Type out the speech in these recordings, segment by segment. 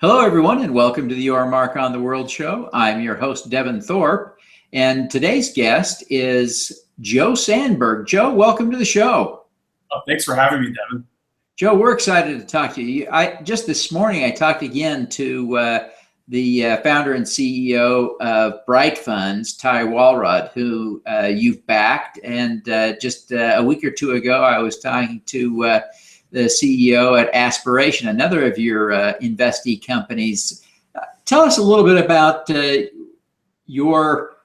Hello, everyone, and welcome to the Your Mark on the World show. I'm your host, Devin Thorpe, and today's guest is Joe Sanberg. Joe, welcome to the show. Oh, thanks for having me, Devin. Joe, we're excited to talk to you. Just this morning, I talked again to the founder and CEO of Bright Funds, Ty Walrod, who you've backed. And just a week or two ago, I was talking to the CEO at Aspiration, another of your investee companies. Tell us a little bit about your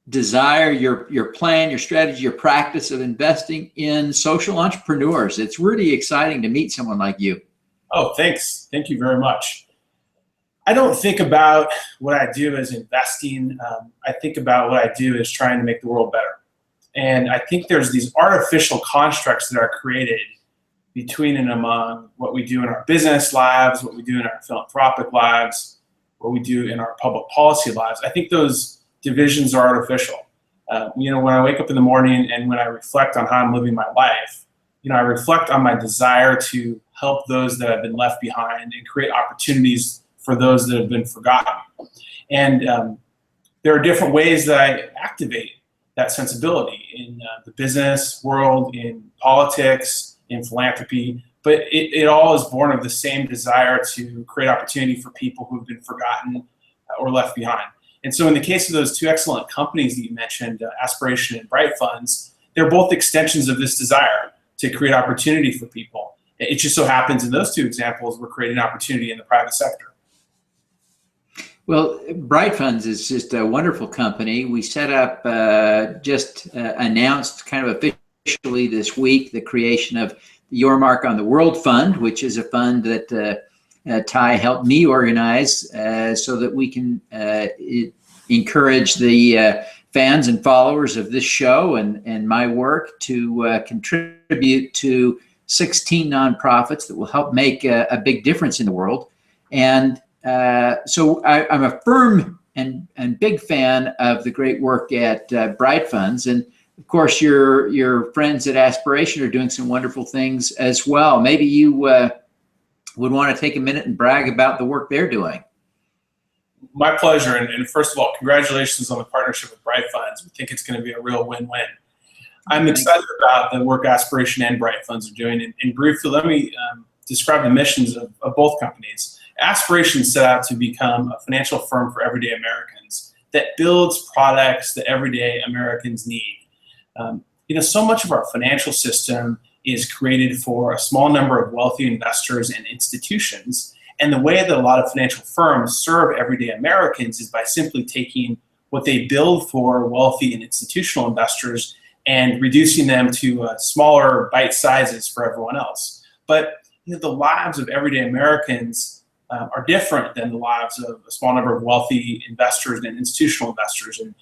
desire, your plan, your strategy, your practice of investing in social entrepreneurs. It's really exciting to meet someone like you. Oh, thanks. Thank you very much. I don't think about what I do as investing. I think about what I do as trying to make the world better. And I think there's these artificial constructs that are created between and among what we do in our business lives, what we do in our philanthropic lives, what we do in our public policy lives. I think those divisions are artificial. When I wake up in the morning and when I reflect on how I'm living my life, I reflect on my desire to help those that have been left behind and create opportunities for those that have been forgotten. And there are different ways that I activate that sensibility in the business world, in politics, in philanthropy, but it all is born of the same desire to create opportunity for people who have been forgotten or left behind. And so in the case of those two excellent companies that you mentioned, Aspiration and Bright Funds, they're both extensions of this desire to create opportunity for people. It just so happens in those two examples, we're creating opportunity in the private sector. Well, Bright Funds is just a wonderful company. We set up, announced kind of officially this week the creation of the Your Mark on the World Fund, which is a fund that Ty helped me organize so that we can encourage the fans and followers of this show and my work to contribute to 16 nonprofits that will help make a big difference in the world. And so I'm a firm and big fan of the great work at Bright Funds. And of course, your friends at Aspiration are doing some wonderful things as well. Maybe you would want to take a minute and brag about the work they're doing. My pleasure. And first of all, congratulations on the partnership with Bright Funds. We think it's going to be a real win-win. I'm excited about the work Aspiration and Bright Funds are doing. And briefly, let me describe the missions of both companies. Aspiration set out to become a financial firm for everyday Americans that builds products that everyday Americans need. So much of our financial system is created for a small number of wealthy investors and institutions. And the way that a lot of financial firms serve everyday Americans is by simply taking what they build for wealthy and institutional investors and reducing them to smaller bite sizes for everyone else. But the lives of everyday Americans are different than the lives of a small number of wealthy investors and institutional investors. And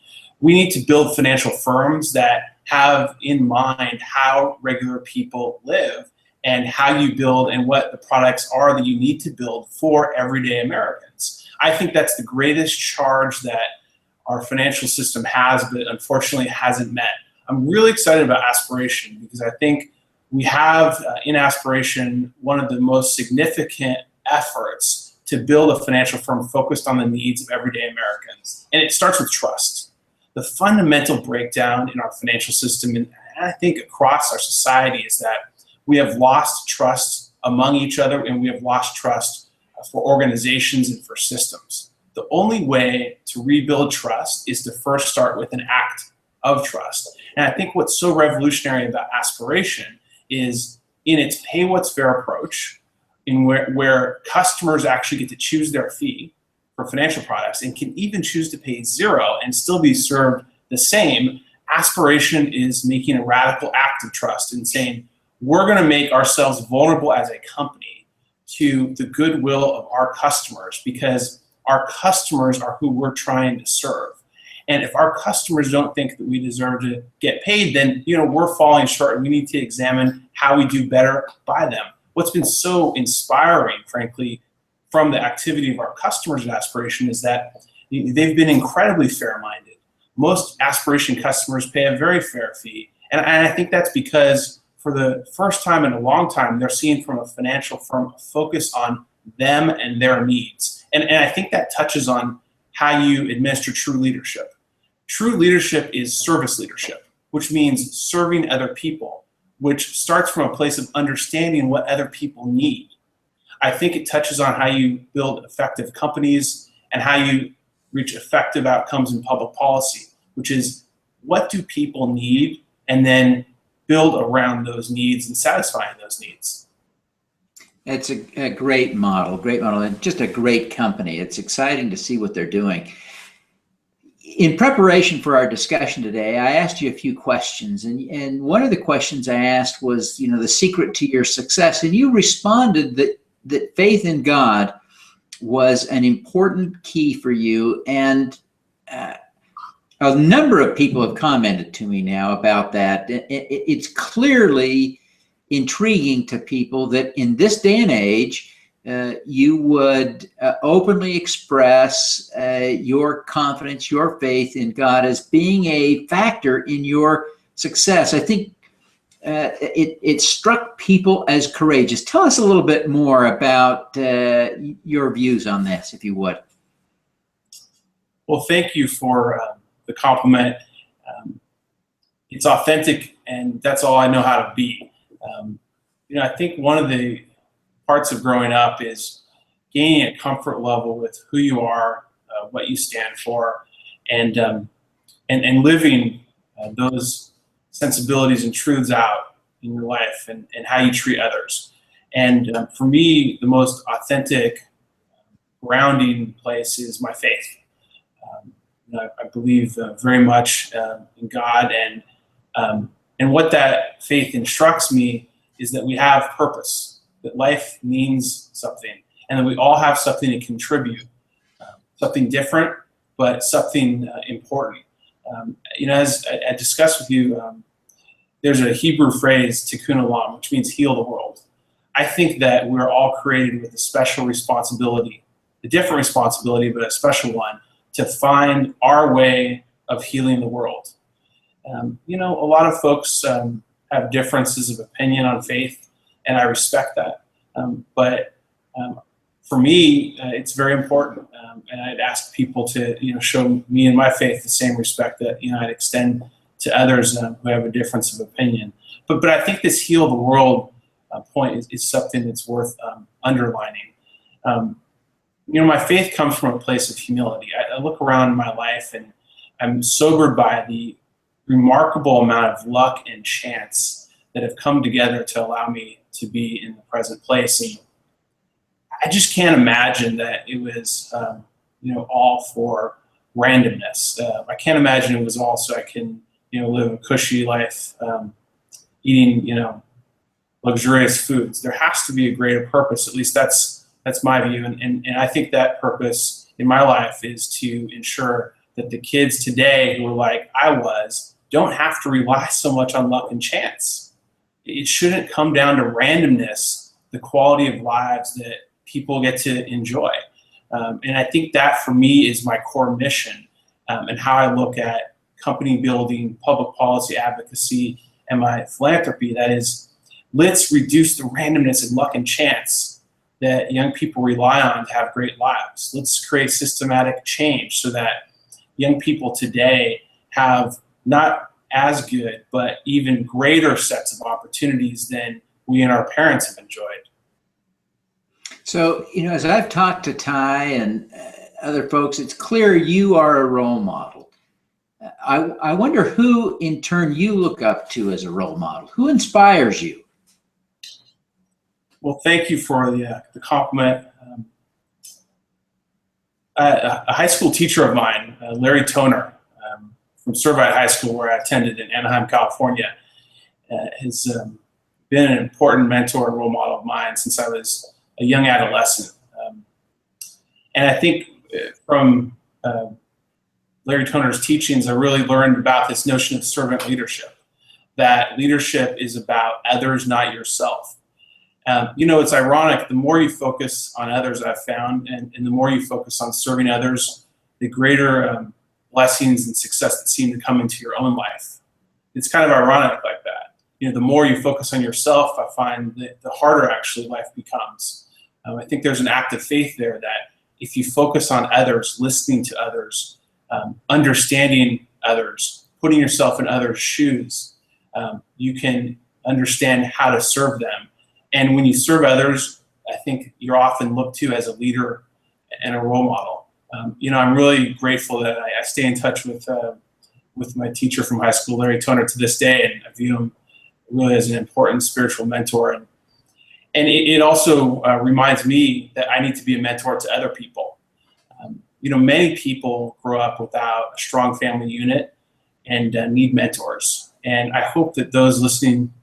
we need to build financial firms that have in mind how regular people live and how you build and what the products are that you need to build for everyday Americans. I think that's the greatest charge that our financial system has, but unfortunately hasn't met. I'm really excited about Aspiration because I think we have in Aspiration one of the most significant efforts to build a financial firm focused on the needs of everyday Americans. And it starts with trust. The fundamental breakdown in our financial system, and I think across our society, is that we have lost trust among each other and we have lost trust for organizations and for systems. The only way to rebuild trust is to first start with an act of trust. And I think what's so revolutionary about Aspiration is in its pay what's fair approach, in where customers actually get to choose their fee for financial products and can even choose to pay zero and still be served the same. Aspiration is making a radical act of trust and saying, we're going to make ourselves vulnerable as a company to the goodwill of our customers because our customers are who we're trying to serve. And if our customers don't think that we deserve to get paid, then we're falling short and we need to examine how we do better by them. What's been so inspiring, frankly, from the activity of our customers at Aspiration is that they've been incredibly fair-minded. Most Aspiration customers pay a very fair fee. And I think that's because for the first time in a long time, they're seeing from a financial firm a focus on them and their needs. And I think that touches on how you administer true leadership. True leadership is service leadership, which means serving other people, which starts from a place of understanding what other people need. I think it touches on how you build effective companies and how you reach effective outcomes in public policy, which is what do people need, and then build around those needs and satisfying those needs. It's a great model, and just a great company. It's exciting to see what they're doing. In preparation for our discussion today, I asked you a few questions, and one of the questions I asked was, the secret to your success, and you responded that faith in God was an important key for you, and a number of people have commented to me now about that. It's clearly intriguing to people that in this day and age, you would openly express your confidence, your faith in God as being a factor in your success. I think it struck people as courageous. Tell us a little bit more about your views on this, if you would. Well, thank you for the compliment. It's authentic, and that's all I know how to be. I think one of the parts of growing up is gaining a comfort level with who you are, what you stand for, and living those sensibilities and truths out in your life and how you treat others. And for me, the most authentic grounding place is my faith. I believe very much in God, and what that faith instructs me is that we have purpose, that life means something, and that we all have something to contribute, something different, but something important. As I discussed with you, there's a Hebrew phrase, tikkun olam, which means heal the world. I think that we're all created with a special responsibility, a different responsibility, but a special one, to find our way of healing the world. A lot of folks have differences of opinion on faith, and I respect that. But for me, it's very important, and I'd ask people to, show me and my faith the same respect that I'd extend to others who have a difference of opinion. But I think this heal the world point is something that's worth underlining. My faith comes from a place of humility. I look around my life and I'm sobered by the remarkable amount of luck and chance that have come together to allow me to be in the present place. And I just can't imagine that it was, all for randomness. I can't imagine it was all so I can, live a cushy life, eating, luxurious foods. There has to be a greater purpose. At least that's my view. And I think that purpose in my life is to ensure that the kids today who are like I was don't have to rely so much on luck and chance. It shouldn't come down to randomness, the quality of lives that people get to enjoy. And I think that for me is my core mission, and how I look at company building, public policy advocacy, and my philanthropy. That is, let's reduce the randomness and luck and chance that young people rely on to have great lives. Let's create systematic change so that young people today have not as good, but even greater sets of opportunities than we and our parents have enjoyed. So, as I've talked to Ty and other folks, it's clear you are a role model. I wonder who, in turn, you look up to as a role model. Who inspires you? Well, thank you for the compliment. A high school teacher of mine, Larry Toner, from Servite High School, where I attended in Anaheim, California, has been an important mentor and role model of mine since I was a young adolescent. And I think from Larry Toner's teachings, I really learned about this notion of servant leadership, that leadership is about others, not yourself. It's ironic, the more you focus on others, I've found, and the more you focus on serving others, the greater blessings and success that seem to come into your own life. It's kind of ironic like that. The more you focus on yourself, I find that the harder actually life becomes. I think there's an act of faith there that if you focus on others, listening to others, understanding others, putting yourself in others' shoes, you can understand how to serve them. And when you serve others, I think you're often looked to as a leader and a role model. I'm really grateful that I stay in touch with my teacher from high school, Larry Toner, to this day, and I view him really as an important spiritual mentor. And it also reminds me that I need to be a mentor to other people. Many people grow up without a strong family unit and need mentors. And I hope that those listening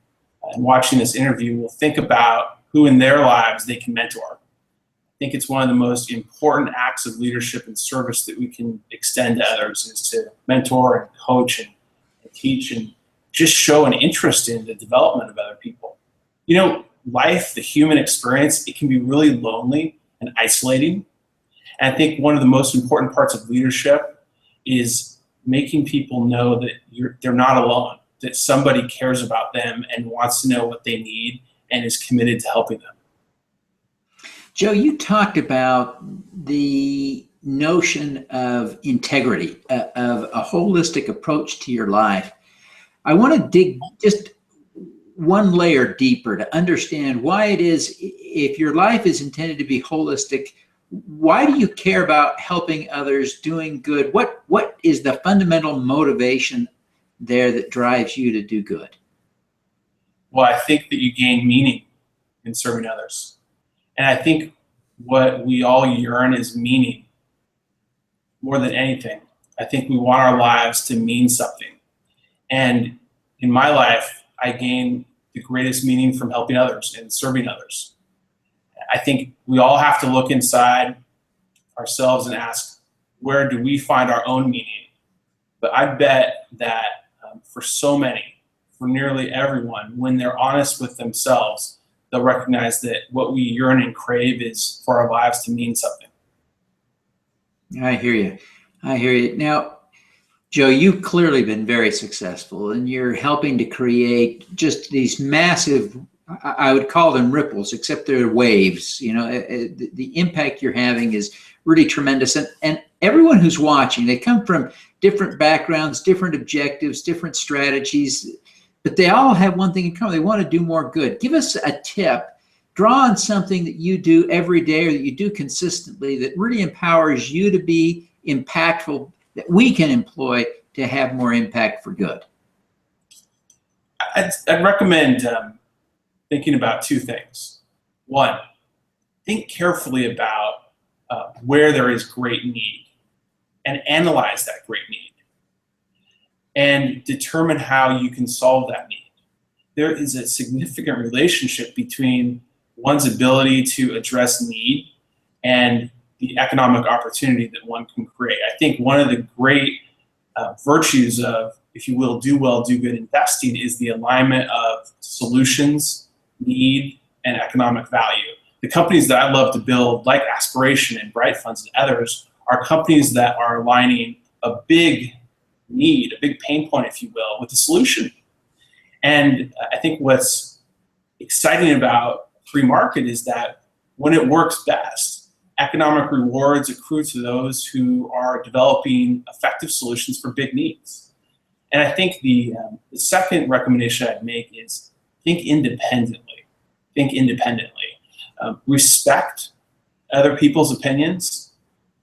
and watching this interview will think about who in their lives they can mentor. I think it's one of the most important acts of leadership and service that we can extend to others, is to mentor and coach and teach and just show an interest in the development of other people. Life, the human experience, it can be really lonely and isolating. And I think one of the most important parts of leadership is making people know that they're not alone, that somebody cares about them and wants to know what they need and is committed to helping them. Joe, you talked about the notion of integrity, of a holistic approach to your life. I want to dig just one layer deeper to understand why it is, if your life is intended to be holistic, why do you care about helping others, doing good? What is the fundamental motivation there that drives you to do good? Well, I think that you gain meaning in serving others. And I think what we all yearn is meaning more than anything. I think we want our lives to mean something. And in my life, I gain the greatest meaning from helping others and serving others. I think we all have to look inside ourselves and ask, where do we find our own meaning? But I bet that for so many, for nearly everyone, when they're honest with themselves, they'll recognize that what we yearn and crave is for our lives to mean something. I hear you. Now, Joe, you've clearly been very successful, and you're helping to create just these massive, I would call them ripples, except they're waves. The impact you're having is really tremendous. And everyone who's watching, they come from different backgrounds, different objectives, different strategies, but they all have one thing in common. They want to do more good. Give us a tip. Draw on something that you do every day or that you do consistently that really empowers you to be impactful, that we can employ to have more impact for good. I'd recommend thinking about two things. One, think carefully about where there is great need and analyze that great need and determine how you can solve that need. There is a significant relationship between one's ability to address need and the economic opportunity that one can create. I think one of the great virtues of, if you will, do well, do good investing is the alignment of solutions, need, and economic value. The companies that I love to build, like Aspiration and Bright Funds and others, are companies that are aligning a big need, a big pain point, if you will, with a solution. And I think what's exciting about free market is that when it works best, economic rewards accrue to those who are developing effective solutions for big needs. And I think the second recommendation I'd make is think independently. Think independently. Respect other people's opinions,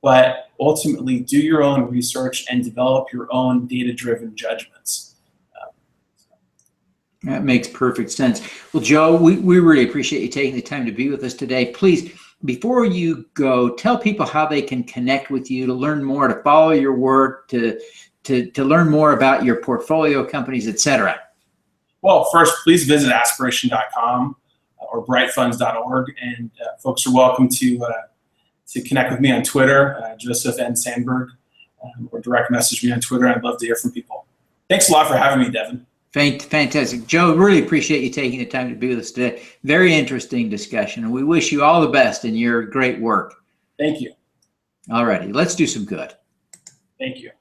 but ultimately do your own research and develop your own data-driven judgments. That makes perfect sense. Well, Joe, we really appreciate you taking the time to be with us today. Please, before you go, tell people how they can connect with you, to learn more, to follow your work, to learn more about your portfolio companies, et cetera. Well, first, please visit aspiration.com or brightfunds.org, and folks are welcome to connect with me on Twitter, Joseph N. Sanberg, or direct message me on Twitter. I'd love to hear from people. Thanks a lot for having me, Devin. Fantastic. Joe, really appreciate you taking the time to be with us today. Very interesting discussion, and we wish you all the best in your great work. Thank you. All righty, let's do some good. Thank you.